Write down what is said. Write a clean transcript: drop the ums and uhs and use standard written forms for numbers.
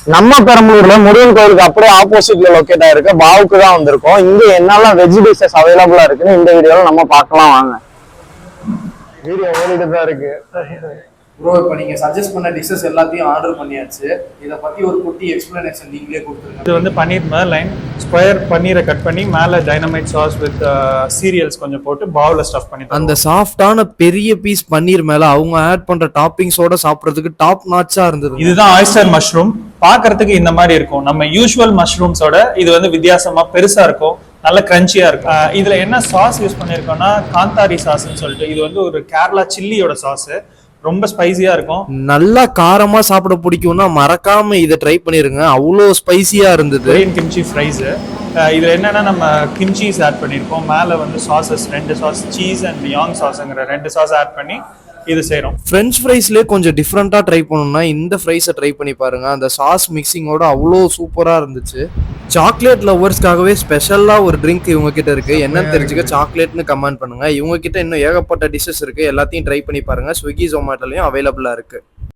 நம்ம பெரம்பலூர்ல முருகன் கோயிலுக்கு அப்படியே ஆப்போசிட்ல லொக்கேட் ஆயிருக்கு. பாவுக்கு தான் வந்திருக்கோம். இங்க என்னெல்லாம் வெஜ் டிஷஸ் அவைலபிளா இருக்குன்னு இந்த வீடியோல நம்ம பார்க்கலாம் வாங்க. வீடியோ ஓடிட்டு தான் இருக்கு ப்ரோ. இப்போ நீங்கள் சஜஸ்ட் பண்ண டிஷ்ஷஸ் எல்லாத்தையும் ஆர்டர் பண்ணியாச்சு. இதை பற்றி ஒரு குட்டி எக்ஸ்பிளனேஷன் நீங்களே கொடுத்துருங்க. இது வந்து பன்னீர் லைன் ஸ்கொயர் பன்னீரை கட் பண்ணி மேலே டைனமைட் சாஸ் வித் சீரியல்ஸ் கொஞ்சம் போட்டு பவுலில் ஸ்டஃப் பண்ணி அந்த சாஃப்டான பெரிய பீஸ் பன்னீர் மேலே அவங்க ஆட் பண்ணுற டாப்பிங்ஸோட சாப்பிட்றதுக்கு டாப் நாட்சாக இருந்தது. இதுதான் ஆயிஸ்டர் மஷ்ரூம். பார்க்கறதுக்கு இந்த மாதிரி இருக்கும். நம்ம யூஸ்வல் மஷ்ரூம்ஸோட இது வந்து வித்தியாசமா பெருசா இருக்கும், நல்ல கிரன்ச்சியா இருக்கும். இதுல என்ன சாஸ் யூஸ் பண்ணிருக்கோம்னா காந்தாரி சாஸ்ன்னு சொல்லிட்டு, இது வந்து ஒரு கேரளா சில்லியோட சாஸ். ரொம்ப ஸ்பைசியா இருக்கும். நல்லா காரமா சாப்பிட பிடிக்கும்னா மறக்காம இதை ட்ரை பண்ணிருங்க. அவ்வளோ ஸ்பைசியா இருந்தது. Korean kimchi fries. இதுல என்னன்னா நம்ம கிம்ச்சிஸ் ஆட் பண்ணிருக்கோம். மேல வந்து சாசஸ் 2 சாஸ், சீஸ் அண்ட் யாங் சாஸ்ங்கிற 2 சாஸ் ஆட் பண்ணி இது செய்யறோம். ஃப்ரெஞ்ச் ஃப்ரைஸ்லேயே கொஞ்சம் டிஃப்ரெண்ட்டாக ட்ரை பண்ணணும்னா இந்த ஃப்ரைஸை ட்ரை பண்ணி பாருங்க. அந்த சாஸ் மிக்சிங்கோட அவ்வளோ சூப்பராக இருந்துச்சு. சாக்லேட் லவர்ஸ்க்காகவே ஸ்பெஷலாக ஒரு ட்ரிங்க் இவங்க கிட்ட இருக்கு. என்னன்னு தெரிஞ்சுக்க சாக்லேட்னு கமெண்ட் பண்ணுங்க. இவங்க கிட்ட இன்னும் ஏகப்பட்ட டிஷ்ஷஸ் இருக்கு. எல்லாத்தையும் ட்ரை பண்ணி பாருங்க. ஸ்விக்கி ஜொமேட்டோலையும் அவைலபிளா இருக்கு.